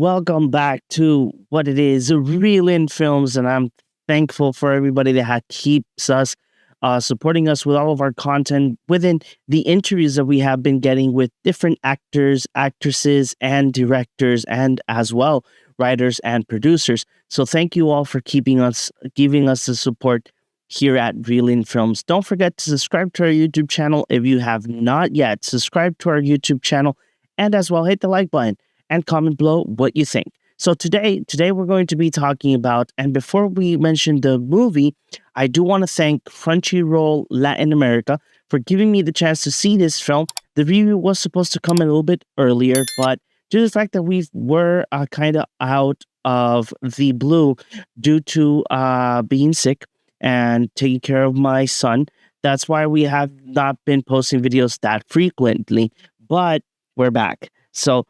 welcome back to what it is, Real In Films, and I'm thankful for everybody that keeps us supporting us with all of our content within the interviews that we have been getting with different actors, actresses, and directors, and as well writers and producers. So thank you all for giving us the support here at Real In Films. Don't forget to subscribe to our YouTube channel if you have not yet. Subscribe to our YouTube channel, and as well hit the like button and comment below what you think. So today we're going to be talking about, and before we mention the movie, I do want to thank Crunchyroll Latin America for giving me the chance to see this film. The review was supposed to come a little bit earlier, but due to the fact that we were kind of out of the blue due to being sick and taking care of my son, that's why we have not been posting videos that frequently, but we're back. So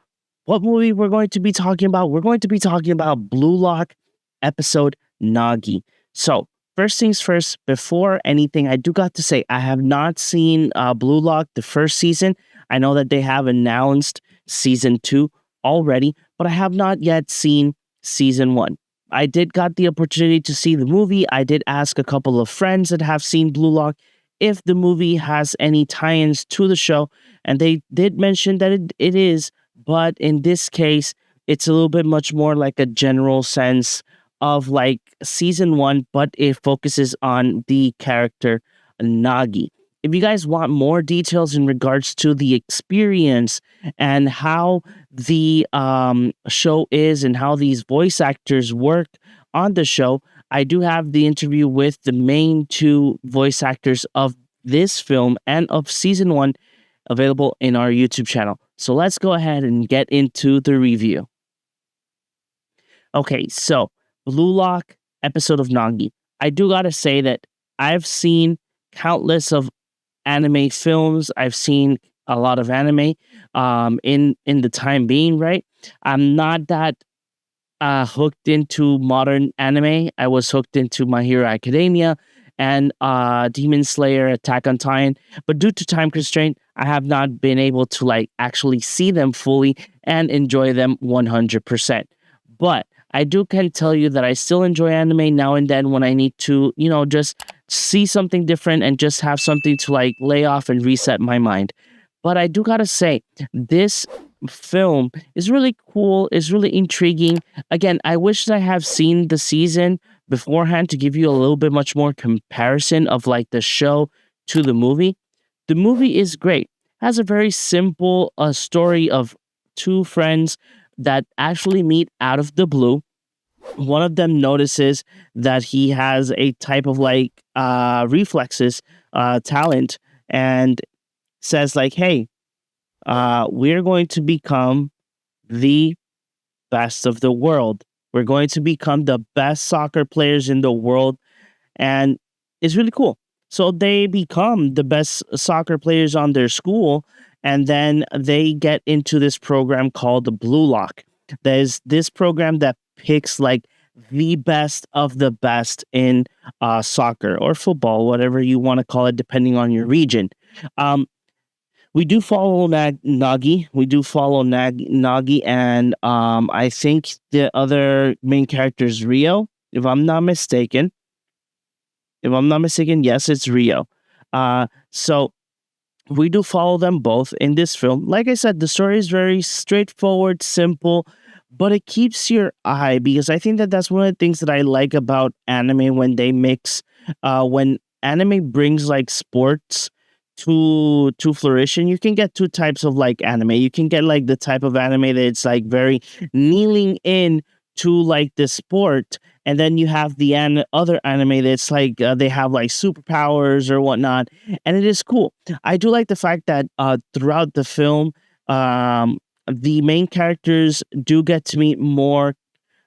what movie we're going to be talking about? We're going to be talking about Blue Lock episode Nagi. So first things first, before anything, I do got to say I have not seen Blue Lock the first season. I know that they have announced season 2 already, but I have not yet seen season 1. I did got the opportunity to see the movie. I did ask a couple of friends that have seen Blue Lock if the movie has any tie-ins to the show, and they did mention that it is, but in this case, it's a little bit much more like a general sense of like season 1, but it focuses on the character Nagi. If you guys want more details in regards to the experience and how the show is and how these voice actors work on the show, I do have the interview with the main 2 voice actors of this film and of season 1 available in our YouTube channel. So let's go ahead and get into the review. Okay, so Blue Lock episode of Nagi. I do gotta say that I've seen countless of anime films. I've seen a lot of anime in the time being, right? I'm not that hooked into modern anime. I was hooked into My Hero Academia and Demon Slayer, Attack on Titan, but due to time constraint, I have not been able to like actually see them fully and enjoy them 100%. But I can tell you that I still enjoy anime now and then when I need to, just see something different and just have something to like lay off and reset my mind. But I do gotta say, this film is really cool, is really intriguing. Again, I wish that I have seen the season beforehand to give you a little bit much more comparison of like the show to the movie. The movie is great. Has a very simple story of 2 friends that actually meet out of the blue. One of them notices that he has a type of like reflexes talent and says like, hey, we're going to become the best of the world. We're going to become the best soccer players in the world. And it's really cool. So they become the best soccer players on their school. And then they get into this program called the Blue Lock. There's this program that picks like the best of the best in soccer or football, whatever you want to call it, depending on your region. We do follow Nagi. We do follow Nagi, and I think the other main character is Rio, if I'm not mistaken. If I'm not mistaken, yes, it's Rio. So we do follow them both in this film. Like I said, the story is very straightforward, simple, but it keeps your eye because I think that that's one of the things that I like about anime when they mix, when anime brings like sports to flourish. You can get 2 types of like anime. You can get like the type of anime that it's like very kneeling in to like the sport, and then you have the other anime that's like they have like superpowers or whatnot, and it is cool. I do like the fact that throughout the film, the main characters do get to meet more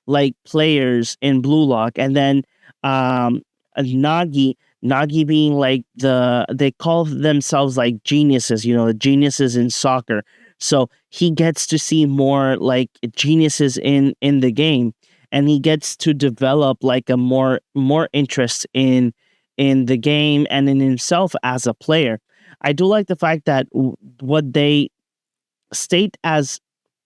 like players in Blue Lock, and then Nagi being like they call themselves like geniuses, the geniuses in soccer. So he gets to see more like geniuses in the game, and he gets to develop like a more interest in the game and in himself as a player. I do like the fact that what they state as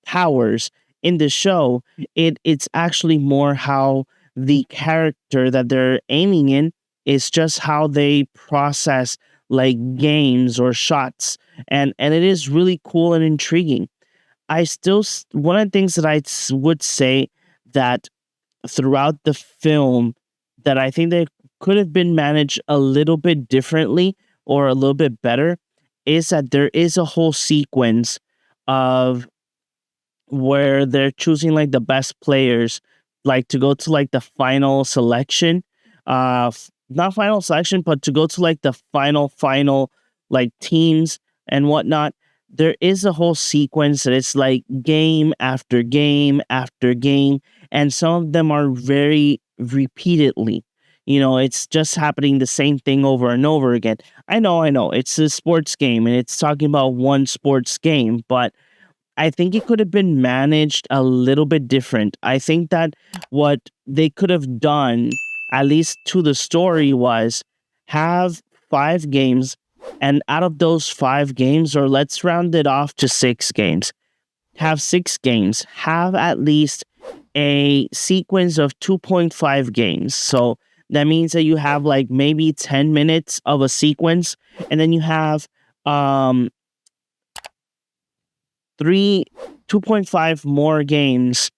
powers in the show, it's actually more how the character that they're aiming in is just how they process like games or shots, and it is really cool and intriguing. One of the things that would say that throughout the film that I think they could have been managed a little bit differently or a little bit better is that there is a whole sequence of where they're choosing like the best players, like to go to like the final selection, not final selection, but to go to like the final like teams and whatnot. There is a whole sequence that it's like game after game after game, and some of them are very repeatedly. It's just happening the same thing over and over again. I know, it's a sports game and it's talking about one sports game, but I think it could have been managed a little bit different. I think that what they could have done, at least to the story, was have 5 games, and out of those 5 games, or let's round it off to 6 games, have 6 games, have at least a sequence of 2.5 games. So that means that you have like maybe 10 minutes of a sequence, and then you have um three 2.5 more games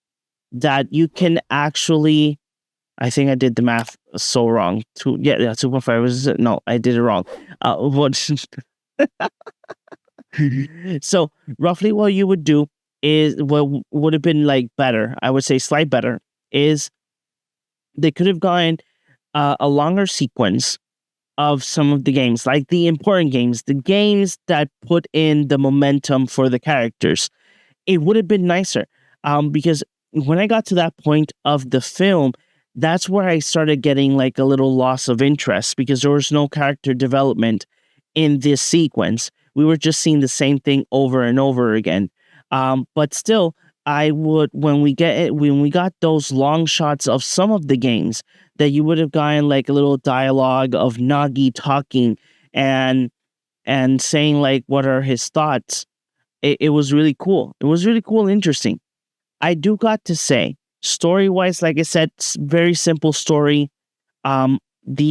that you can actually. I think I did the math so wrong. 2.5 was it? No, I did it wrong. What? So roughly, what you would do is what would have been like better. I would say slight better is they could have gone a longer sequence of some of the games, like the important games, the games that put in the momentum for the characters. It would have been nicer. Because when I got to that point of the film, that's where I started getting like a little loss of interest because there was no character development in this sequence. We were just seeing the same thing over and over again. But still, I would when we got those long shots of some of the games that you would have gotten like a little dialogue of Nagi talking and saying like what are his thoughts. It was really cool. It was really cool and interesting. I do got to say, story wise, like I said, very simple story. The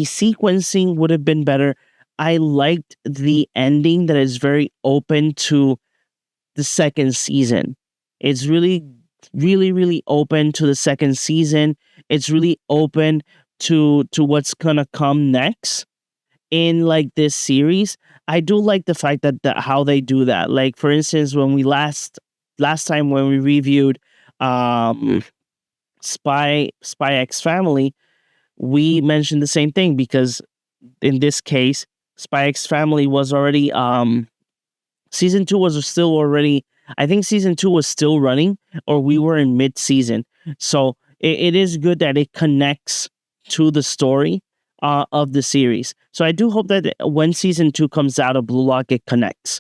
sequencing would have been better. I liked the ending that is very open to the second season. It's really, really, really open to the second season. It's really open to what's gonna come next in like this series. I do like the fact that how they do that. Like for instance, when we last time when we reviewed um Spy X Family, we mentioned the same thing because in this case, Spy X Family was already season 2 was still already. I think season 2 was still running, or we were in mid season. So it is good that it connects to the story of the series. So I do hope that when season 2 comes out of Blue Lock, it connects.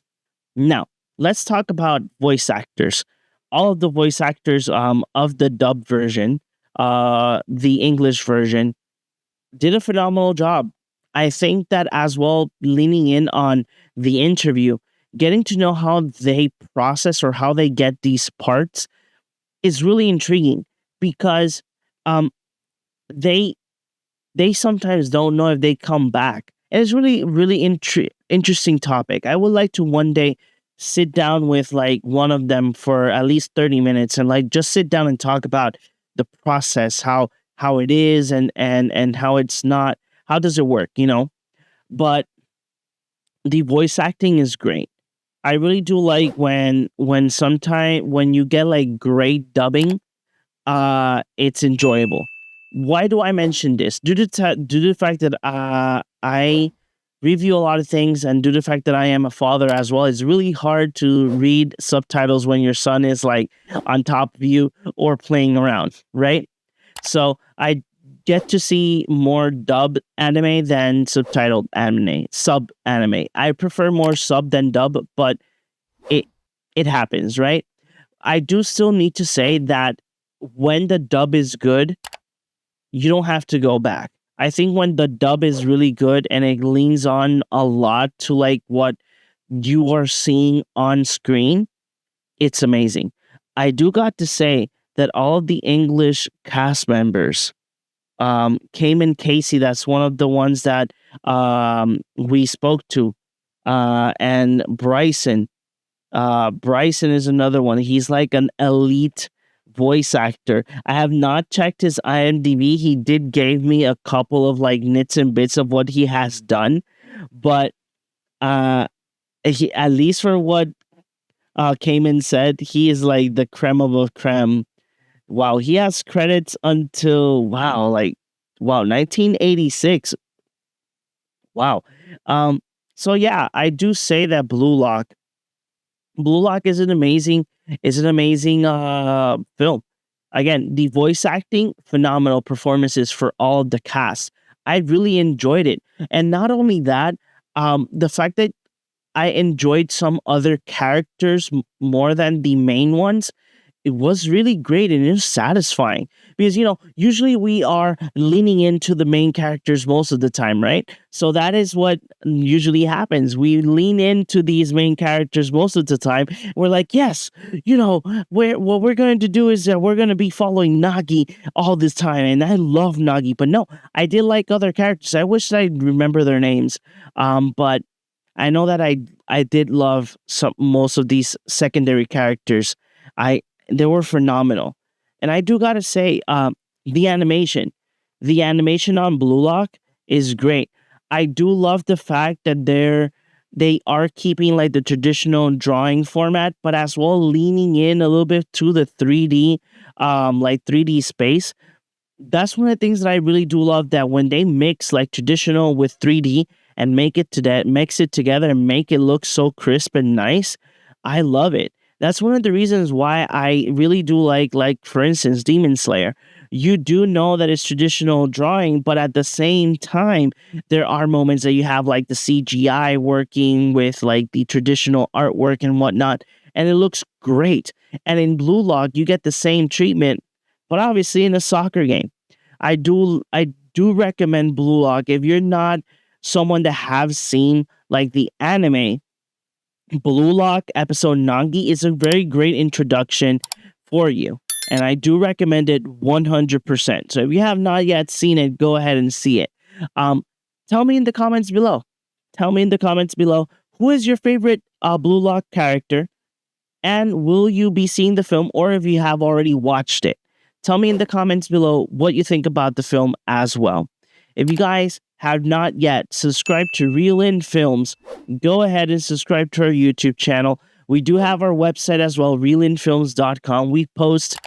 Now, let's talk about voice actors. All of the voice actors of the dub version, the English version, did a phenomenal job. I think that as well, leaning in on the interview, getting to know how they process or how they get these parts is really intriguing because um, they they sometimes don't know if they come back. And it's really, really interesting topic. I would like to one day sit down with like one of them for at least 30 minutes and like just sit down and talk about the process, how it is and how it's not, how does it work, you know? But the voice acting is great. I really do like when you get like great dubbing, it's enjoyable. Why do I mention this? Due to the fact that I review a lot of things, and due to the fact that I am a father as well, it's really hard to read subtitles when your son is like on top of you or playing around, right? So I get to see more dub anime than subtitled anime, sub anime. I prefer more sub than dub, but it it happens, right? I do still need to say that when the dub is good, you don't have to go back. I think when the dub is really good and it leans on a lot to like what you are seeing on screen, it's amazing. I do got to say that all of the English cast members, Cayman Casey, that's one of the ones that we spoke to, and Bryson is another one. He's like an elite voice actor. I have not checked his IMDb. He did gave me a couple of like nits and bits of what he has done, but uh, at least for what Cayman said, he is like the creme of a creme. Wow, he has credits until wow 1986. Wow. Um, so yeah, I do say that Blue Lock is an amazing film. Again, the voice acting, phenomenal performances for all of the cast. I really enjoyed it. And not only that, the fact that I enjoyed some other characters more than the main ones, it was really great and it was satisfying because usually we are leaning into the main characters most of the time, right? So that is what usually happens. We lean into these main characters most of the time. We're like, yes, what we're going to do is that we're going to be following Nagi all this time, and I love Nagi. But no, I did like other characters. I wish I remember their names, but I know that I did love some most of these secondary characters. I They were phenomenal, and I do gotta say, the animation, the animation on Blue Lock is great. I do love the fact that they are keeping like the traditional drawing format, but as well leaning in a little bit to the 3D, like 3D space. That's one of the things that I really do love, that when they mix like traditional with 3D and mix it together and make it look so crisp and nice. I love it. That's one of the reasons why I really do like for instance Demon Slayer. You do know that it's traditional drawing, but at the same time there are moments that you have like the CGI working with like the traditional artwork and whatnot, and it looks great. And in Blue Lock you get the same treatment, but obviously in a soccer game. I do recommend Blue Lock if you're not someone that have seen like the anime. Blue Lock episode Nagi is a very great introduction for you, and I do recommend it 100%. So if you have not yet seen it, go ahead and see it. Um, Tell me in the comments below. Tell me in the comments below, who is your favorite Blue Lock character, and will you be seeing the film, or if you have already watched it? Tell me in the comments below what you think about the film as well. If you guys have not yet subscribed to Reel In Films, go ahead and subscribe to our YouTube channel. We do have our website as well, reelinfilms.com. We post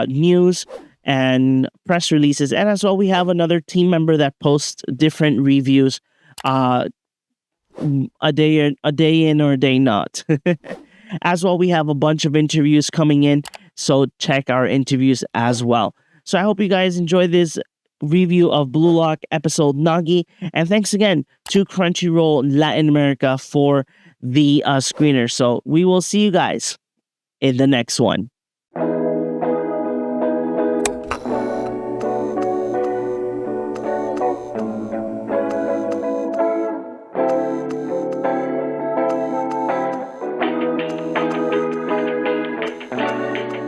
news and press releases, and as well we have another team member that posts different reviews uh, a day in or a day not. As well, we have a bunch of interviews coming in, so check our interviews as well. So I hope you guys enjoy this review of Blue Lock episode Nagi, and thanks again to Crunchyroll Latin America for the screener. So we will see you guys in the next one.